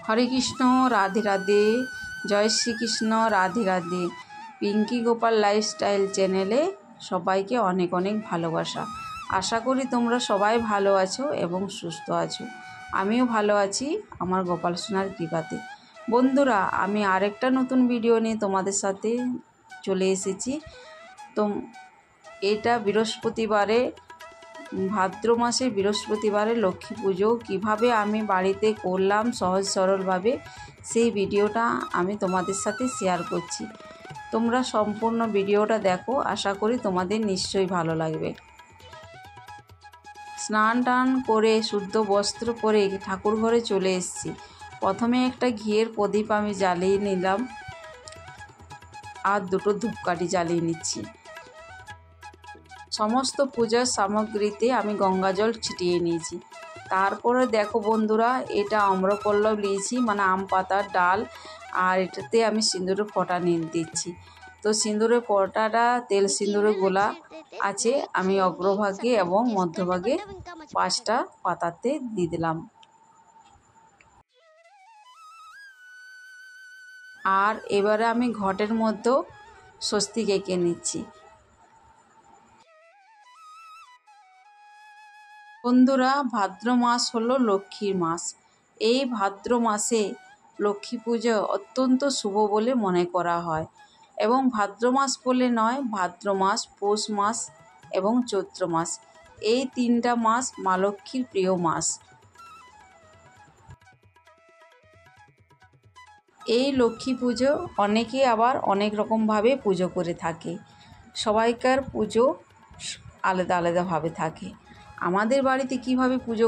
হরে কৃষ্ণ, রাধে রাধে, জয় Shrikrishna, Radhe Radhe. Pinki Gopal lifestyle চ্যানেলে সবাইকে অনেক অনেক ভালোবাসা। আশা করি তোমরা সবাই ভালো আছো এবং সুস্থ আছো। আমিও ভালো আছি আমার গোপাল সোনার কৃপাতে। বন্ধুরা, আমি আরেকটা নতুন ভিডিও নিয়ে তোমাদের সাথে চলে এসেছি। তো এটা বৃহস্পতিবারে, ভাদ্র মাসে বৃহস্পতিবারে লক্ষ্মী পুজো কীভাবে আমি বাড়িতে করলাম সহজ সরলভাবে, সেই ভিডিওটা আমি তোমাদের সাথে শেয়ার করছি। তোমরা সম্পূর্ণ ভিডিওটা দেখো, আশা করি তোমাদের নিশ্চয়ই ভালো লাগবে। স্নান টান করে শুদ্ধ বস্ত্র পরে ঠাকুর ঘরে চলে এসেছি। প্রথমে একটা ঘিয়ের প্রদীপ আমি জ্বালিয়ে নিলাম আর দুটো ধূপকাঠি জ্বালিয়ে নিচ্ছি। সমস্ত পূজার সামগ্রীতে আমি গঙ্গা জল ছিটিয়ে নিয়েছি। তারপরে দেখো বন্ধুরা, এটা আম্রপল্লব নিয়েছি, মানে আম পাতার ডাল, আর এটাতে আমি সিঁদুরের ফোঁটা নিয়ে দিচ্ছি। তো সিঁদুরের ফোঁটাটা তেল সিঁদুরের গোলা আছে, আমি অগ্রভাগে এবং মধ্যভাগে 5টা পাতাতে দিয়ে দিলাম। আর এবারে আমি ঘটের মধ্যেও স্বস্তিক এঁকে নিচ্ছি। বন্ধুরা, ভাদ্র মাস হলো লক্ষ্মীর মাস। এই ভাদ্র মাসে লক্ষ্মী পুজো অত্যন্ত শুভ বলে মনে করা হয়। এবং ভাদ্র মাস বলে নয়, ভাদ্র মাস, পৌষ মাস এবং চৈত্র মাস, এই 3টা মাস মা লক্ষ্মীর প্রিয় মাস। এই লক্ষ্মী পুজো অনেকে আবার অনেক রকমভাবে পুজো করে থাকে। সবাইকার পুজো আলাদা আলাদাভাবে থাকে। আমাদের বাড়িতে কিভাবে পুজো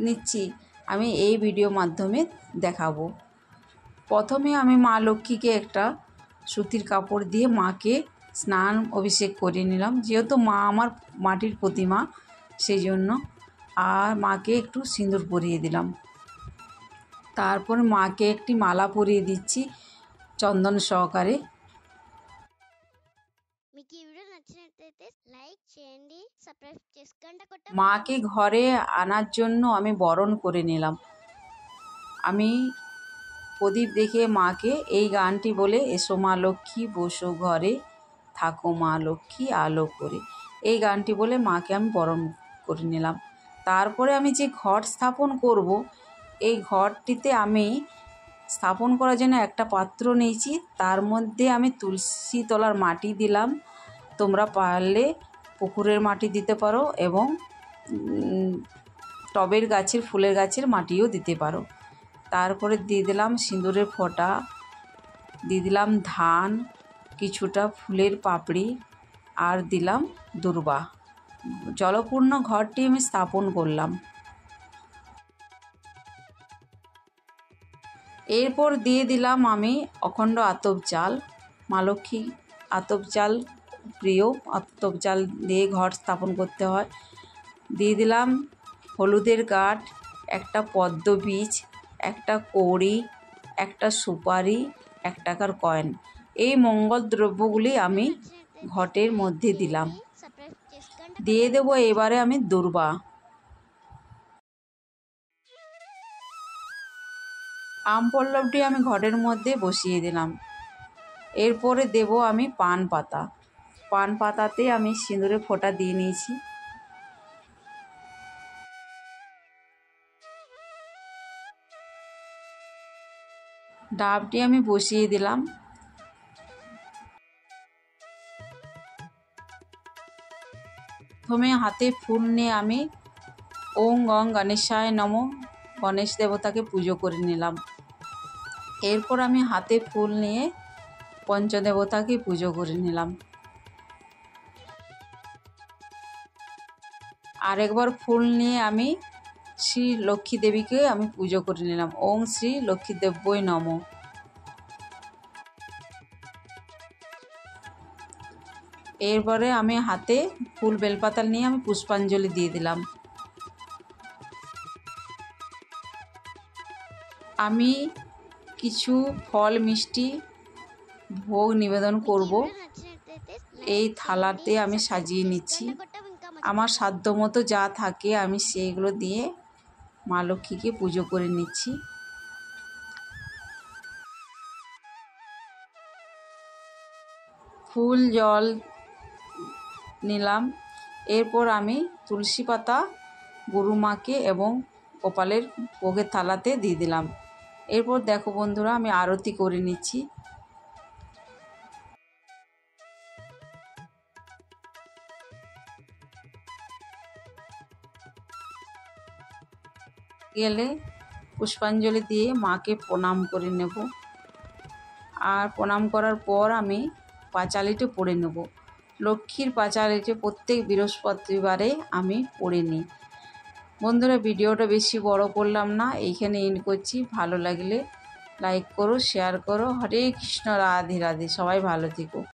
নিচ্ছি আমি এই ভিডিও মাধ্যমে দেখাবো। প্রথমে আমি মা লক্ষ্মীকে একটা সুতির কাপড় দিয়ে মাকে স্নান অভিষেক করে নিলাম, যেহেতু মা আমার মাটির প্রতিমা সেই জন্য। আর মাকে একটু সিঁদুর পরিয়ে দিলাম। তারপর মাকে একটি মালা পরিয়ে দিচ্ছি চন্দন সহকারে। মাকে ঘরে আনার জন্য আমি বরণ করে নিলাম। আমি প্রদীপ দেখে মাকে এই গানটি বলে, এসো মা লক্ষ্মী বসো ঘরে, থাকো মা লক্ষ্মী আলো করে, এই গানটি বলে মাকে আমি বরণ করে নিলাম। তারপরে আমি যে ঘট স্থাপন করব, এই ঘরটিতে আমি স্থাপন করার জন্য একটা পাত্র নিয়েছি, তার মধ্যে আমি তুলসী তলার মাটি দিলাম। তোমরা পারলে পুকুরের মাটি দিতে পারো এবং টবের গাছের, ফুলের গাছের মাটিও দিতে পারো। তারপরে দিয়ে দিলাম সিঁদুরের ফোঁটা, দিয়ে দিলাম ধান, কিছুটা ফুলের পাপড়ি, আর দিলাম দূর্বা। জলপূর্ণ ঘরটি আমি স্থাপন করলাম। এরপর দিয়ে দিলাম আমি অখণ্ড আতপ চাল। মা লক্ষ্মী আতপ চাল প্রিয়, আতপ চাল দিয়ে ঘর স্থাপন করতে হয়। দিয়ে দিলাম হলুদের গাঁট, একটা পদ্ম বীজ, একটা কড়ি, একটা সুপারি, 1 টাকার কয়েন। এই মঙ্গল দ্রব্যগুলি আমি ঘটের মধ্যে দিলাম। দিয়ে দেব এবারে আমি দূর্বা। আম পল্লবটি আমি ঘটের মধ্যে বসিয়ে দিলাম। এরপরে দেব আমি পান পাতা। পান পাতাতে আমি সিঁদুরে ফোঁটা দিয়ে নিয়েছি। ডাবটি আমি বসিয়ে দিলাম। প্রথমে হাতে ফুল নিয়ে আমি ওং গং গণেশায় নমঃ, গণেশ দেবতাকে পুজো করে নিলাম। এরপর আমি হাতে ফুল নিয়ে পঞ্চদেবতাকে পুজো করে নিলাম। আরেকবার ফুল নিয়ে আমি শ্রী লক্ষ্মী দেবীকে আমি পুজো করে নিলাম। ওং শ্রী লক্ষ্মী দেব্যই নমঃ। এরপরে আমি হাতে ফুল বেলপাতা নিয়ে আমি পুষ্পাঞ্জলি দিয়ে দিলাম। আমি কিছু ফল মিষ্টি ভোগ নিবেদন করব, এই থালাতে আমি সাজিয়ে নিচ্ছি। আমার সাধ্যমতো যা থাকে আমি সেইগুলো দিয়ে মা লক্ষ্মীকে পুজো করে নিচ্ছি। ফুল জল নিলাম। এরপর আমি তুলসী পাতা গরু মাকে এবং গোপালের ভোগের থালাতে দিয়ে দিলাম। এরপর দেখো বন্ধুরা, আমি আরতি করে নিচ্ছি। গেলে পুষ্পাঞ্জলি দিয়ে মাকে প্রণাম করে নেব। আর প্রণাম করার পর আমি পাঁচালিটা পড়ে নেব। লক্ষ্মীর পাঁচালিটা প্রত্যেক বৃহস্পতিবারে আমি পড়ে নিই। বন্ধুরা, ভিডিওটা বেশি বড় করলাম না, এইখানে এন্ড করছি। ভালো লাগলে লাইক করো, শেয়ার করো। হরে কৃষ্ণ, রাধে রাধে। সবাই ভালো থেকো।